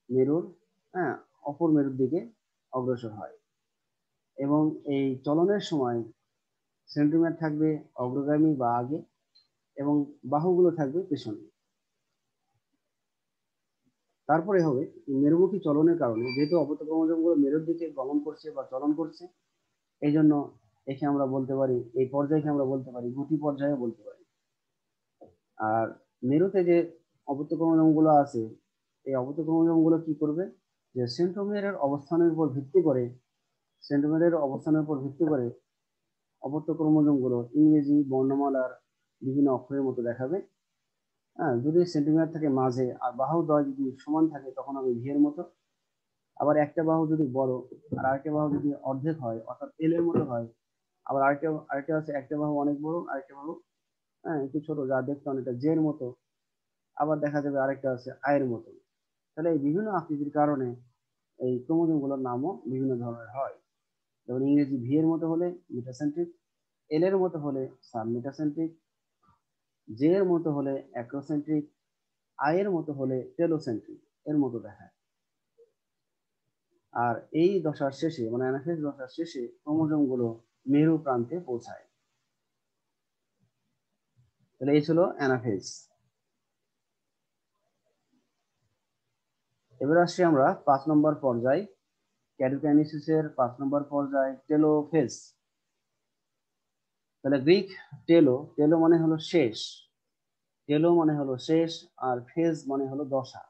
মেরুর অপর মেরুর দিকে অগ্রসর হয়। এবং এই চলনের সময় সেন্ট্রোমিয়ার থাকবে অগ্রগামী বা আগে এবং বাহুগুলো থাকবে পেছনে। তারপরে হবে মেরুমুখী চলনের কারণে, যেহেতু অপত্য ক্রোমোজোম গুলো মেরুর দিকে গমন করছে বা চলন করছে, এই জন্য একে আমরা বলতে পারি, এই পর্যায়কে আমরা বলতে পারি গতি পর্যায়ে বলতে পারি। আর মেরুতে যে অপত্য ক্রোমোজোম গুলো আছে, এই অপত্য ক্রোমোজোম গুলো কি করবে, যে সেন্ট্রোমিয়ারের অবস্থানের উপর ভিত্তি করে, সেন্ট্রোমিয়ারের অবস্থানের উপর ভিত্তি করে অপত্য ক্রোমোজোম গুলো ইংরেজি বর্ণমালার বিভিন্ন অক্ষরের মতো দেখাবে। হ্যাঁ, যদি সেন্টিমিটার থাকে মাঝে আর বাহু দ্বয় যদি সমান থাকে তখন হবে ভি এর মতো। আবার একটা বাহু যদি বড় আর আরেকটা বাহু যদি অর্ধেক হয় অর্থাৎ এল এর মতো হয়, আবার আরেকটা আছে একটা বাহু অনেক বড় আরেকটা বাহু একটু ছোট, যা দেখতে অনেকটা জে এর মতো। আবার দেখা যাবে আরেকটা আছে আয়ের মতো। তাহলে এই বিভিন্ন আকৃতির কারণে এই ক্রোমোজোম গুলোর নামও বিভিন্ন ধরনের হয়। যেমন ইংরেজি ভি এর মতো হলে মেটাসেন্ট্রিক, এল এর মতো হলে সাবমেটাসেন্ট্রিক, জে এর মতো হলে অ্যাক্রোসেন্ট্রিক, আই এর মতো হলে টেলোসেন্ট্রিক এর মতো দেখায়। আর এই দশার শেষে মানে অ্যানাফেজ দশার শেষে ক্রোমোজোম গুলো মেরু প্রান্তে পৌঁছায়। তাহলে এই ছিল অ্যানাফেজ। এবার আসছি আমরা 5 নম্বর পর্যায়, ক্যারিওকাইনেসিসের 5 নম্বর পর্যায় টেলোফেজ। তাহলে গ্রিক টেলো, টেলো মানে হলো শেষ, টেলো মানে হলো শেষ, আর ফেজ মানে হলো দশা।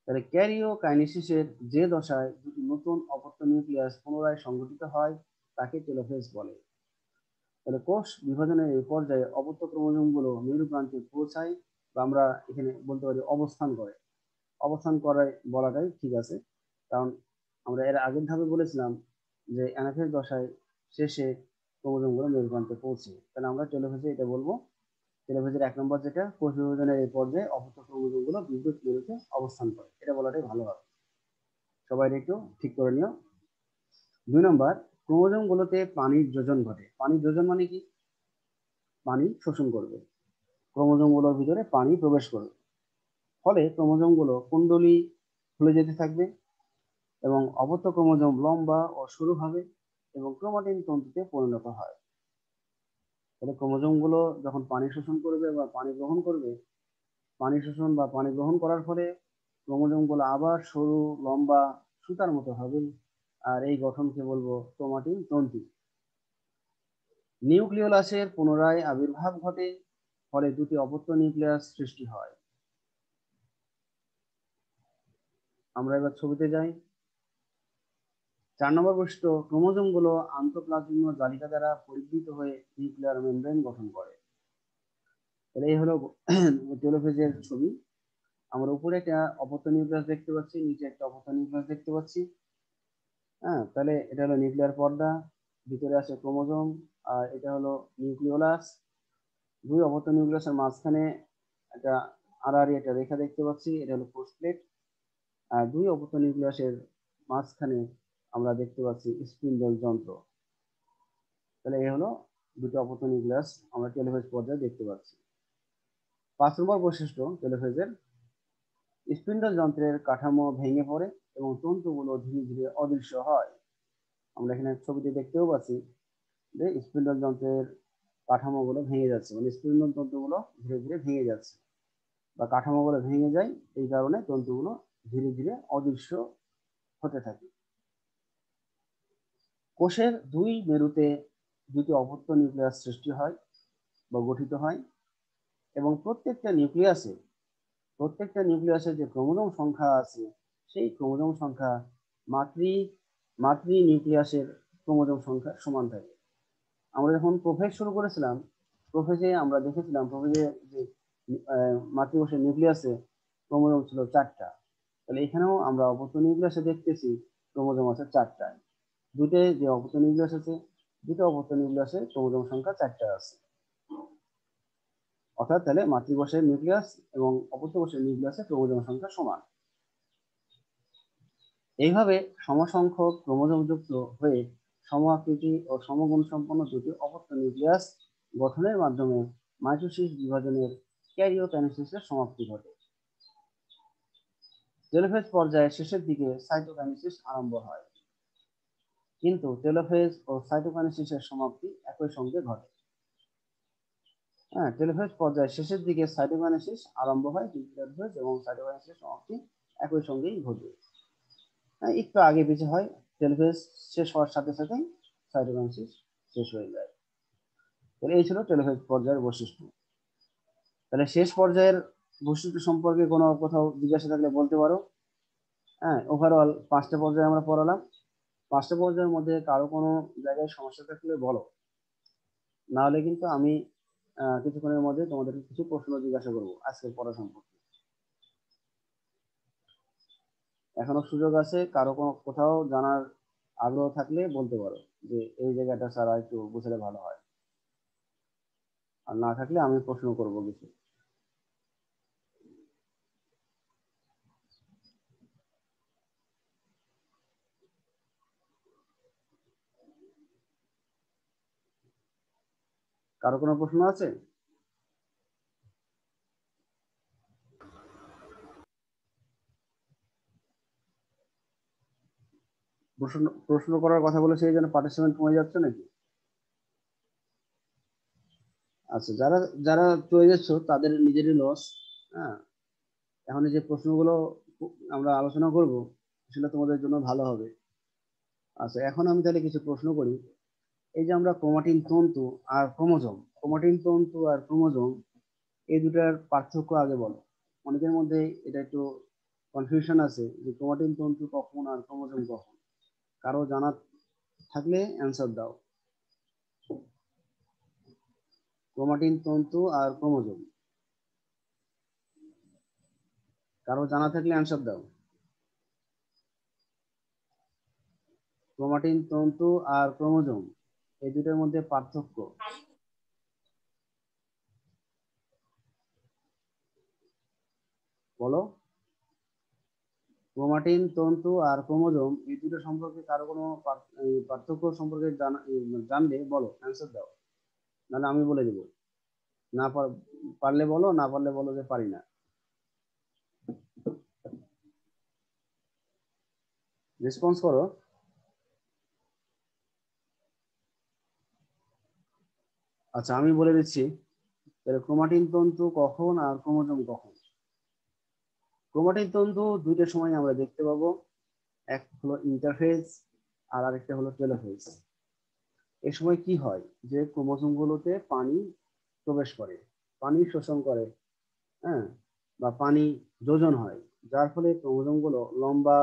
তাহলে ক্যারিওকাইনেসিসের যে দশায় দুটি নতুন অপত্য নিউক্লিয়াস পুনরায় সংগঠিত হয় তাকে টেলোফেজ বলে। তাহলে কোষ বিভাজনের এই পর্যায়ে অপত্য ক্রোমোজোম গুলো মেরুপ্রান্তে পৌঁছায়, বা আমরা এখানে বলতে পারি অবস্থান করে। অবস্থান করায় বলাটাই ঠিক আছে, কারণ আমরা এর আগের ধাপে বলেছিলাম যে অ্যানাফেজ দশায় শেষে ক্রোমোজোম গুলো মেরুপ্রান্তে পৌঁছে, তাহলে আমরা টেলোফেজে এটা বলবো। টেলোফেজের 1 নম্বর যেটা, কোষ বিভাজনের এই পর্যায়ে অপত্য ক্রোমোজোম গুলো বিদ্যুৎ মেরুতে অবস্থান করে, এটা বলাটাই ভালো হবে। সবাই একটু ঠিক করে নিও। 2 নম্বর, ক্রোমোজোম গুলোতে পানির যোজন ঘটে। পানির যোজন মানে কি? পানি শোষণ করবে, ক্রোমোজোম গুলোর ভিতরে পানি প্রবেশ করবে, ফলে ক্রোমোজোম গুলো কুণ্ডলী খুলে যেতে থাকবে এবং অপত্য ক্রোমোজোম লম্বা ও সরু হবে এবং ক্রোমাটিন তন্তুতে পরিণত হয়। তাহলে ক্রোমোজোম গুলো যখন পানি শোষণ করবে বা পানি গ্রহণ করবে, পানি শোষণ বা পানি গ্রহণ করার ফলে ক্রোমোজোম গুলো আবার সরু লম্বা সুতার মতো হবে, আর এই গঠনকে বলবো ক্রোমাটিন তন্তু। নিউক্লিওলাসের পুনরায় আবির্ভাব ঘটে, ফলে দুটি অপত্য নিউক্লিয়াস সৃষ্টি হয়। আমরা এবার ছবিতে যাই। 4 নম্বর বৈশিষ্ট্য, ক্রোমোজোম গুলো আন্তঃপ্লাজমীয় জালিকা দ্বারা পরিবৃত হয়ে নিউক্লিয়ার মেমব্রেন গঠন করে। তাহলে এই হলো টেলোফেজের ছবি। আমরা উপরে একটা অপত্য নিউক্লিয়াস দেখতে পাচ্ছি, নিচে একটা অপত্য নিউক্লিয়াস দেখতে পাচ্ছি। হ্যাঁ, তাহলে এটা হলো নিউক্লিয়ার পর্দা, ভিতরে আছে ক্রোমোজোম, আর এটা হলো নিউক্লিওলাস। দুই অপত্য নিউক্লিয়াসের মাঝখানে একটা আড়াআড়ি একটা রেখা দেখতে পাচ্ছি, এটা হলো পোস্টপ্লেট। আর দুই অপত্য নিউক্লিয়াসের মাঝখানে আমরা দেখতে পাচ্ছি স্পিন্ডল যন্ত্র। তাহলে এই হলো দুটো অপত্য নিউক্লিয়াস আমরা টেলোফেজ পর্যায়ে দেখতে পাচ্ছি। 5 নম্বর বৈশিষ্ট্য টেলোফেজের, স্পিন্ডল যন্ত্রের কাঠামো ভেঙে পড়ে এবং তন্তুগুলো ধীরে ধীরে অদৃশ্য হয়। আমরা এখানে ছবিতে দেখতেও পাচ্ছি যে স্পিন্ডল যন্ত্রের কাঠামোগুলো ভেঙে যাচ্ছে, মানে স্পিন্ডল তন্তুগুলো ধীরে ধীরে ভেঙে যাচ্ছে বা কাঠামোগুলো ভেঙে যায়, এই কারণে তন্তুগুলো ধীরে ধীরে অদৃশ্য হতে থাকে। কোষের দুই মেরুতে দুটি অপত্য নিউক্লিয়াস সৃষ্টি হয় বা গঠিত হয় এবং প্রত্যেকটা নিউক্লিয়াসে যে ক্রোমোজোম সংখ্যা আছে, সেই ক্রোমোজোম সংখ্যা মাতৃ মাতৃ নিউক্লিয়াসের ক্রোমোজোম সংখ্যা সমান থাকে। আমরা যখন প্রোফেজ শুরু করেছিলাম, প্রোফেজে আমরা দেখেছিলাম প্রোফেজে যে মাতৃকোষের নিউক্লিয়াসে ক্রোমোজোম ছিল 4টা। তাহলে এখানেও আমরা অপত্য নিউক্লিয়াসে দেখতেছি ক্রোমোজোম আছে 4টা। দুটো যে অপত্য নিউক্লিয়াস আছে, দুটো অপত্য নিউক্লিয়াসে ক্রোমোজোম সংখ্যা 4টা আছে। অর্থাৎ তাহলে মাতৃকোষের নিউক্লিয়াস এবং অপত্য কোষের নিউক্লিয়াসে ক্রোমোজোম সংখ্যা সমান। এইভাবে সমসংখ্যক ক্রোমোজোম যুক্ত হয়ে সম-আকৃতি ও সমগুণ সম্পন্ন দুটি অপত্য নিউক্লিয়াস গঠনের মাধ্যমে মাইটোসিস বিভাজনের ক্যারিওকাইনেসিসের সমাপ্তি ঘটে। টেলোফেজ পর্যায়ের শেষের দিকে সাইটোকাইনেসিস আরম্ভ হয়, কিন্তু টেলোফেজ ও সাইটোকাইনেসিসের সমাপ্তি একই সঙ্গে ঘটে। হ্যাঁ, টেলোফেজ পর্যায়ের শেষের দিকে সাইটোকাইনেসিস আরম্ভ হয়, কিন্তু টেলোফেজ এবং সাইটোকাইনেসিসের সমাপ্তি একই সঙ্গেই ঘটে। একটু আগে পিছিয়ে হয়, টেলোফেজ শেষ হওয়ার সাথে সাথে সাইটোকাইনেসিস শেষ হয়ে যায়। তাহলে এই ছিল টেলোফেজ পর্যায়ের বৈশিষ্ট্য। তাহলে শেষ পর্যায়ের বৈশিষ্ট্য সম্পর্কে কোনো কোথাও জিজ্ঞাসা থাকলে বলতে পারো। হ্যাঁ, ওভারঅল 5টা পর্যায়ে আমরা পড়ালাম। 5টা পর্যায়ের মধ্যে কারো কোনো জায়গায় সমস্যা থাকলে বলো, না হলে কিন্তু আমি কিছুক্ষণের মধ্যে তোমাদের কিছু প্রশ্ন জিজ্ঞাসা করবো আজকের পড়া সম্পর্কে। এখনো সুযোগ আছে, কারো কোনো কোথাও জানার আগ্রহ থাকলে বলতে পারো যে এই জায়গাটা স্যার একটু বুঝলে ভালো হয়, আর না থাকলে আমি প্রশ্ন করবো কিছু। কারো কোনো প্রশ্ন আছে? প্রশ্ন করার কথা বলে সেই জন্য পার্টিসিপেন্ট কমে যাচ্ছে নাকি? আচ্ছা, যারা যারা চলে যাচ্ছ তাদের নিজেরই লস। হ্যাঁ, এখন এই যে প্রশ্নগুলো আমরা আলোচনা করব সেটা তোমাদের জন্য ভালো হবে। আচ্ছা, এখন আমি তাহলে কিছু প্রশ্ন করি। এই যে আমরা ক্রোমাটিন তন্তু আর ক্রোমোজোম, ক্রোমাটিন তন্তু আর ক্রোমোজোম, এই দুটার পার্থক্য আগে বলো। অনেকের মধ্যে এটা একটু কনফিউশন আছে যে ক্রোমাটিন তন্তু কখন আর ক্রোমোজোম কখন। কারো জানা থাকলে অ্যান্সার দাও। ক্রোমাটিন তন্তু আর ক্রোমোজোম, কারো জানা থাকলে অ্যান্সার দাও। ক্রোমাটিন তন্তু আর ক্রোমোজোম, এই দুটোর মধ্যে পার্থক্য বলো। ক্রোমাটিন তন্তু আর ক্রোমোজোম, এই দুটো সম্পর্কে কারো কোনো পার্থক্য সম্পর্কে জানলে বলো, অ্যান্সার দাও, নাহলে আমি বলে দেবো। না পারলে বলো, না পারলে বলো যে পারি না। রেসপন্স করো। আচ্ছা, আমি বলে দিচ্ছি তাহলে ক্রোমাটিন তন্তু কখন আর ক্রোমোজোম কখন। ক্রোমাটিন তন্তু দুইটা সময় আমরা দেখতে পাবো, এক হলো ইন্টারফেজ আর আরেকটা হলো টেলোফেজ। এই সময় কি হয় যে ক্রোমোজোম গুলোতে পানি প্রবেশ করে, পানি শোষণ করে, হ্যাঁ, বা পানি যোজন হয়, যার ফলে ক্রোমোজোম গুলো লম্বা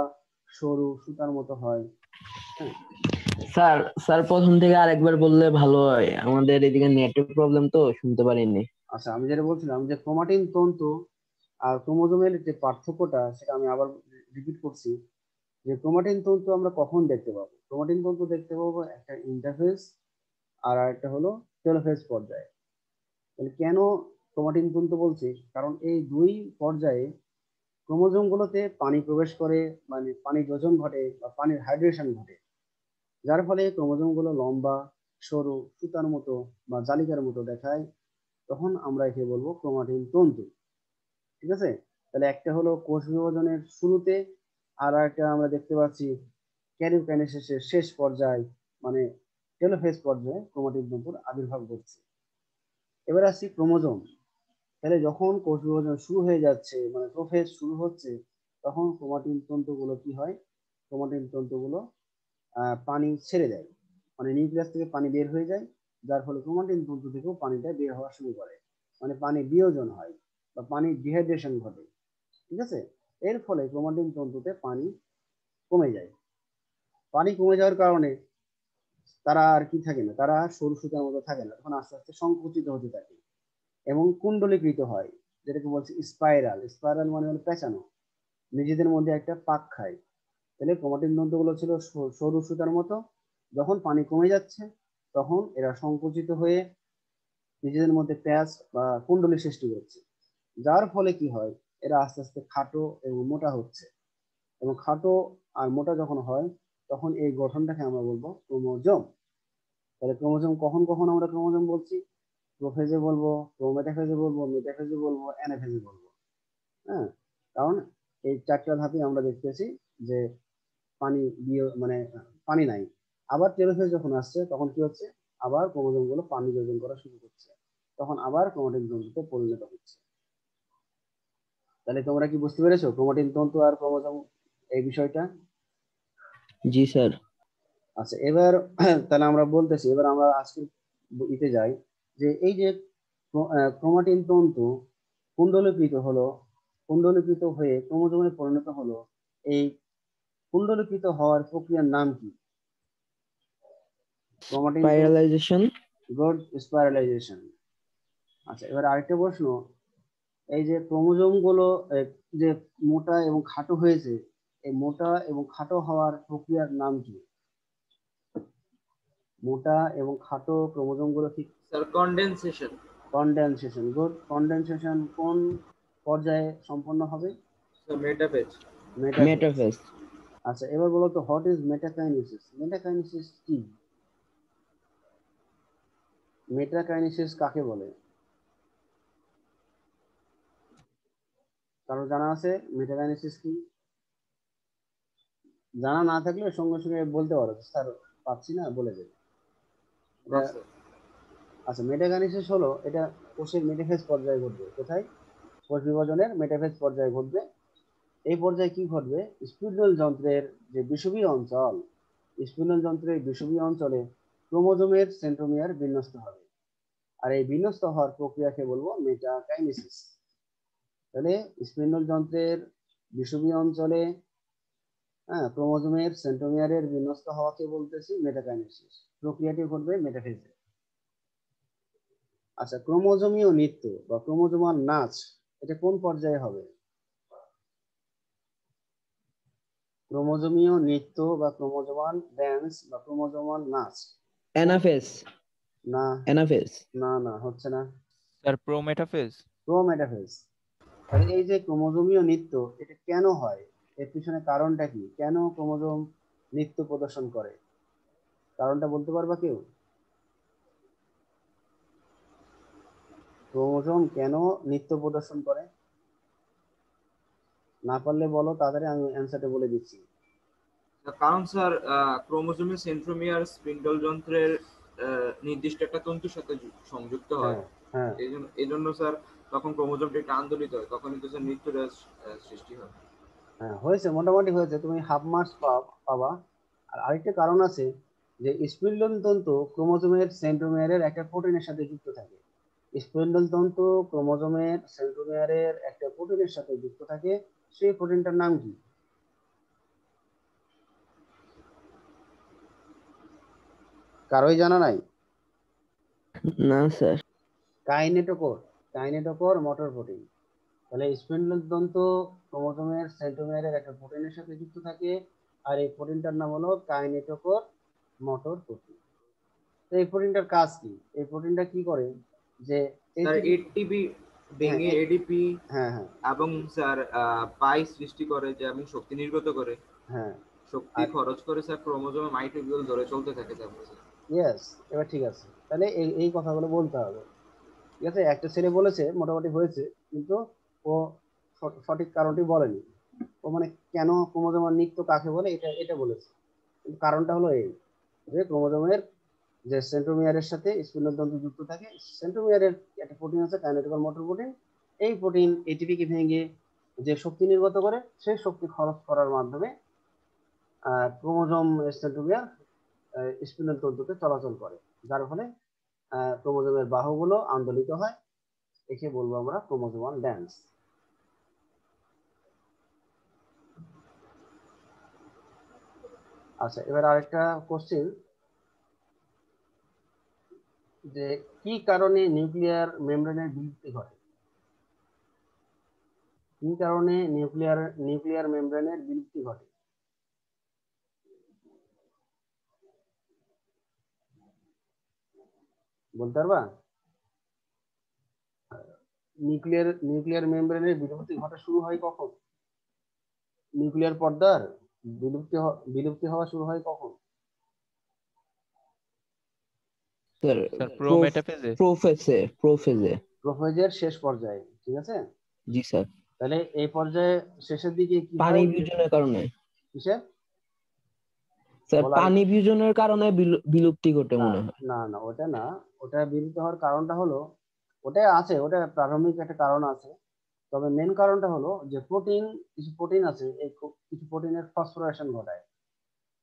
সরু সুতার মতো হয়। হ্যাঁ। স্যার স্যার প্রথম থেকে আরেকবার বললে ভালো হয়, আমাদের এদিকে নেটওয়ার্ক প্রবলেম তো শুনতে পারিনি। আচ্ছা, আমি যেটা বলছিলাম যে ক্রোমাটিন তন্তু আর ক্রোমোজোমের যে পার্থক্যটা সেটা আমি আবার রিপিট করছি। যে ক্রোমাটিন তন্তু আমরা কখন দেখতে পাবো, ক্রোমাটিন তন্তু দেখতে পাবো একটা ইন্টারফেজ আর একটা হলো টেলোফেজ পর্যায়ে। তাহলে কেন ক্রোমাটিন তন্তু বলছি, কারণ এই দুই পর্যায়ে ক্রোমোজোম গুলোতে পানি প্রবেশ করে, মানে পানি যোজন ঘটে বা পানির হাইড্রেশন ঘটে, যার ফলে ক্রোমোজোম গুলো লম্বা সরু সুতার মতো বা জালিকার মতো দেখায়। তখন আমরা একে বলবো ক্রোমাটিন তন্তু। ঠিক আছে, তাহলে একটা হলো কোষ বিভাজনের শুরুতে, আর একটা আমরা দেখতে পাচ্ছি ক্যারিওকাইনেসিসের শেষ পর্যায়ে, মানে টেলোফেজ পর্যায়ে ক্রোমাটিন তন্তুর আবির্ভাব ঘটছে। এবার আসছি ক্রোমোজোম। তাহলে যখন কোষ বিভাজন শুরু হয়ে যাচ্ছে, মানে প্রোফেজ শুরু হচ্ছে, তখন ক্রোমাটিন তন্তুগুলো কি হয়, ক্রোমাটিন তন্তুগুলো পানি ছেড়ে দেয়, মানে নিউক্লিয়াস থেকে পানি বের হয়ে যায়, যার ফলে ক্রোমাটিন তন্তু থেকেও পানিটা বের হওয়া শুরু করে, মানে পানি বিয়োজন হয় বা পানি ডিহাইড্রেশন ঘটে। ঠিক আছে, এর ফলে ক্রোমাটিন তন্তুতে পানি কমে যায়। পানি কমে যাওয়ার কারণে তারা আর কি থাকে না, তারা সরু সুতার মতো থাকে না, তখন আস্তে আস্তে সংকুচিত হতে থাকে এবং কুণ্ডলীকৃত হয়, যেটাকে বলছে স্পাইরাল। স্পাইরাল মানে হলো পেঁচানো, নিজেদের মধ্যে একটা পাক খায়। তাহলে ক্রোমাটিন তন্তুগুলো ছিল সরু সুতার মতো, যখন পানি কমে যাচ্ছে তখন এরা সংকুচিত হয়ে নিজেদের মধ্যে প্যাচ বা কুণ্ডলী সৃষ্টি করছে, যার ফলে কি হয়, এরা আস্তে আস্তে খাটো এবং মোটা হচ্ছে। এবং খাটো আর মোটা যখন হয় তখন এই গঠনটাকে আমরা বলবো ক্রোমোজোম। তাহলে ক্রোমোজোম কখন কখন আমরা ক্রোমোজোম বলছি, প্রোফেজে বলবো, প্রোমেটাফেজে বলবো, মেটাফেজে বলবো, অ্যানাফেজে বলবো। হ্যাঁ, কারণ এই চারটা ধাপে আমরা দেখতেছি যে পানি দিয়ে মানে পানি নাই। আবার টেলোফেজ যখন আসছে তখন কি হচ্ছে, আবার ক্রোমোজোম গুলো পানি যোজন করা শুরু করছে, তখন আবার ক্রোমাটিন তন্তুতে পরিণত হচ্ছে। তাহলে তোমরা কি বুঝতে পেরেছো ক্রোমাটিন তন্তু আর ক্রোমোজোম এই বিষয়টা? জি স্যার। আচ্ছা, এবার তাহলে আমরা বলতেছি, এবার আমরা আজকে ইতে যাই যে এই যে ক্রোমাটিন তন্তু কুণ্ডলীকৃত হলো, কুণ্ডলীকৃত হয়ে ক্রোমোজোমে পরিণত হলো, এই কুণ্ডলীকৃত হওয়ার প্রক্রিয়ার নাম কি? ক্রোমাটিন তন্তু, স্পাইরালাইজেশন। গুড, স্পাইরালাইজেশন। আচ্ছা, এবার আরেকটা প্রশ্ন, এই যে ক্রোমোজোম গুলো যে মোটা এবং খাটো হয়েছে, এই মোটা এবং খাটো হওয়ার প্রক্রিয়ার নাম কি? মোটা এবং খাটো ক্রোমোজোম গুলো ঠিক, sir condensation. Condensation, good. Condensation কোন পর্যায়ে সম্পন্ন হবে? Sir metaphase. মেটাফেজ। মেটাফেজ। আচ্ছা, এবার বলো তো হোয়াট ইজ মেটাকাইনেসিস? মেটাকাইনেসিস কি? মেটাকাইনেসিস কাকে বলে? কারো জানা আছে মেটাকাইনেসিস কি? জানা না থাকলে সঙ্গে সঙ্গে বলতে পারো, স্যার পাচ্ছি না, বলে দেবে। এটা আচ্ছা, মেটাকাইনেসিস হলো এটা কোষের মেটাফেজ পর্যায়ে ঘটবে। কোথায়? কোষ বিভাজনের মেটাফেজ পর্যায়ে ঘটবে। এই পর্যায়ে কি ঘটবে? স্পিন্ডল যন্ত্রের যে বিষুবীয় অঞ্চল, স্পিন্ডল যন্ত্রের বিষুবীয় অঞ্চলে ক্রোমোজোমের সেন্ট্রোমিয়ার বিন্যস্ত হবে। আর এই বিন্যস্ত হওয়ার প্রক্রিয়াকে বলবো মেটাকাইনেসিস। তাহলে স্পিন্ডল যন্ত্রের বিষুবীয় অঞ্চলে ক্রোমোজোমের সেন্ট্রোমিয়ারের বিন্যস্ত হওয়াকে বলতেছি মেটাকাইনেসিস। প্রক্রিয়াটি ঘটবে মেটাফেজে। আচ্ছা, ক্রোমোজোমীয় নৃত্য বা ক্রোমোজোমাল নাচ এটা কোন পর্যায়ে হবে? ক্রোমোজোমীয় নৃত্য বা ক্রোমোজোমাল ড্যান্স বা ক্রোমোজোমাল নাচ অ্যানাফেজ। না অ্যানাফেজ। না না, হচ্ছে না। Sir prometaphase. প্রোমেটাফেজ। তাহলে এই যে ক্রোমোজোমীয় নৃত্য এটা কেন হয়, এর পিছনে কারণটা কি? কেন ক্রোমোজোম নৃত্য প্রদর্শন করে? কারণটা বলতে পারবা কেউ? ক্রোমোজোম কেন নৃত্য প্রদর্শন করে? না পারলে বলো, তাড়াতাড়ি আমি অ্যান্সারটা বলে দিচ্ছি। কারণ স্যার ক্রোমোজোমের সেন্ট্রোমিয়ার স্পিন্ডল যন্ত্রের নির্দিষ্ট একটা তন্তুর সাথে সংযুক্ত হয়। হ্যাঁ হ্যাঁ এই জন্য স্যার তখন ক্রোমোজোমটা একটু আন্দোলিত হয়, তখনই তো স্যার মৃত্যুটা সৃষ্টি হয়। হ্যাঁ, হয়েছে, মোটামুটি হয়েছে, তুমি হাফ মার্কস পাবা। আর আরেকটা কারণ আছে যে স্পিন্ডল তন্তু ক্রোমোজোমের সেন্ট্রোমিয়ারের একটা প্রোটিনের সাথে যুক্ত থাকে। স্পিন্ডল তন্তু ক্রোমোজোমের সেন্ট্রোমিয়ারের একটা প্রোটিনের সাথে যুক্ত থাকে। সেই প্রোটিনটার নাম কি? কারোই জানা নাই? না sir. Kinetochore. Kinetochore motor protein. তাহলে স্পিন্ডল তন্তু ক্রোমোজোমের সেন্ট্রোমিয়ারের একটা প্রোটিনের সাথে যুক্ত থাকে। আর এই প্রোটিনটার নাম হলো কাইনেটোকোর মোটর প্রোটিন। তো এই প্রোটিনটার কাজ কি? এই প্রোটিনটা কি করে যে স্যার এটিপি। এটিপি হ্যাঁ ভেঙে এডিপি হ্যাঁ হ্যাঁ এবং স্যার পাই সৃষ্টি করে, যে এবং শক্তি নির্গত করে, হ্যাঁ। শক্তি আর খরচ করে স্যার ক্রোমোজোমে মাইটোবিউল ধরে চলতে থাকে তারপরে স্যার। ইয়েস, এবার ঠিক আছে। তাহলে এই এই কথাগুলো বলতে হবে। ঠিক আছে, একটা ছেলে বলেছে মোটামুটি হয়েছে, কিন্তু ও সঠিক কারণটি বলেনি। ও মানে কেন ক্রোমোজোমের নৃত্য কাকে বলে এটা এটা বলেছে, কিন্তু কারণটা হলো এই যে ক্রোমোজোমের যে সেন্ট্রোমিয়ারের সাথে স্পিন্ডল তন্তু যুক্ত থাকে। সেন্ট্রোমিয়ারের একটা প্রোটিন আছে কাইনেটিক মোটর প্রোটিন। এই প্রোটিন এটিপি কে ভেঙে যে শক্তি নির্গত করে, সেই শক্তি খরচ করার মাধ্যমে ক্রোমোজোম সেন্ট্রোমিয়ার স্পিন্ডল তন্তুতে চলাচল করে, যার ফলে ক্রোমোজোমের বাহুগুলো আন্দোলিত হয়। একে বলবো আমরা ক্রোমোজোমাল ড্যান্স। আচ্ছা, এবার আরেকটা কোশ্চেন, যে কি কারণে নিউক্লিয়ার মেমব্রেনের বিলুপ্তি ঘটে? কি কারণে নিউক্লিয়ার মেমব্রেনের বিলুপ্তি ঘটে? বলতে পারবা? নিউক্লিয়ার মেমব্রেনের বিলুপ্তি ঘটা শুরু হয় কখন? নিউক্লিয়ার পর্দার বিলুপ্তি হওয়া শুরু হয় কখন? Sir sir প্রোমেটাফেজে। প্রোফেসে প্রোফেজে। প্রোফেজের শেষ পর্যায়ে, ঠিক আছে। জি স্যার। তাহলে এই পর্যায়ে শেষের দিকে কি পানি হয়? বিয়োজনের কারণে। কিসের? স্যার বলার পানি বিয়োজনের কারণে বিলুপ্তি ঘটে না মনে হয়। না না, ওটা না। ওটা বিলুপ্ত হওয়ার কারণটা হলো, ওটা আছে, ওটা প্রাথমিক একটা কারণ আছে। তবে মেন কারণটা হলো যে কিছু প্রোটিন আছে, এই কিছু প্রোটিনের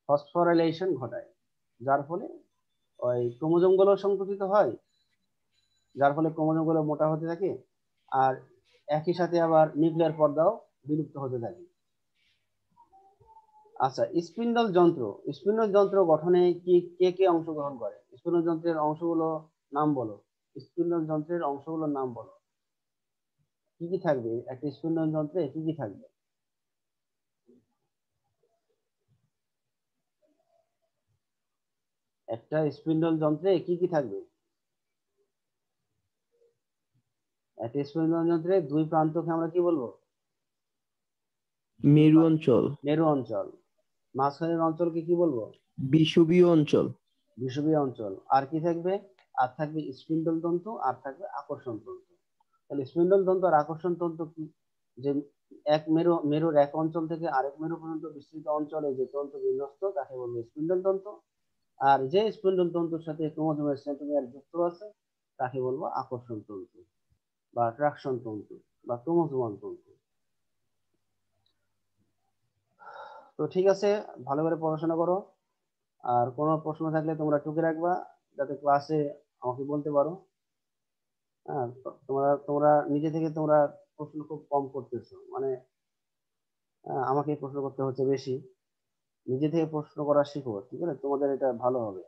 ফসফোরাইলেশন ঘটায়, যার ফলে ওই ক্রোমোজোম গুলো সংকুচিত হয়, যার ফলে ক্রোমোজোম গুলো মোটা হতে থাকে। আর একই সাথে আবার নিউক্লিয়ার পর্দাও বিলুপ্ত হতে থাকে। আচ্ছা, স্পিন্ডল যন্ত্র গঠনে কি কে কে অংশগ্রহণ করে? স্পিন্ডল যন্ত্রের অংশগুলো নাম বলো। স্পিন্ডল যন্ত্রের অংশগুলোর নাম বলো। কি কি থাকবে একটা স্পিন্ডল যন্ত্রে? কি কি থাকবে? একটা স্পিন্ডল যন্ত্রে কি কি থাকবে? একটা স্পিন্ডল যন্ত্রে দুই প্রান্তকে আমরা কি বলবো? মেরু অঞ্চল। মেরু অঞ্চল। মাঝখানের অঞ্চলকে কি বলবো? বিষুবীয় অঞ্চল। বিষুবীয় অঞ্চল। আর কি থাকবে? আর থাকবে স্পিন্ডল তন্তু, আর থাকবে আকর্ষণ তন্তু। তাহলে স্পিন্ডল তন্তু আর আকর্ষণ তন্তু কি? যে এক মেরুর এক অঞ্চল থেকে আরেক মেরু পর্যন্ত বিস্তৃত অঞ্চলে যে তন্তু বিন্যস্ত তাকে বলবে স্পিন্ডল তন্তু। আর যে স্পিন্ডল তন্তুর সাথে ক্রোমোজোমের সেন্ট্রোমিয়ার যুক্ত আছে তাকে বলবো আকর্ষণ তন্তু বা ট্রাকশন তন্তু বা ক্রোমোজোমাল তন্তু। তো ঠিক আছে, ভালো করে পড়াশোনা করো, আর কোনো প্রশ্ন থাকলে তোমরা টুকে রাখবা, যাতে ক্লাসে আমাকে বলতে পারো। হ্যাঁ, তোমরা তোমরা নিজে থেকে তোমরা প্রশ্ন খুব কম করতেছো, মানে আমাকে প্রশ্ন করতে হচ্ছে বেশি। নিজে থেকে প্রশ্ন করা শিখো, ঠিক আছে? তোমাদের এটা ভালো হবে।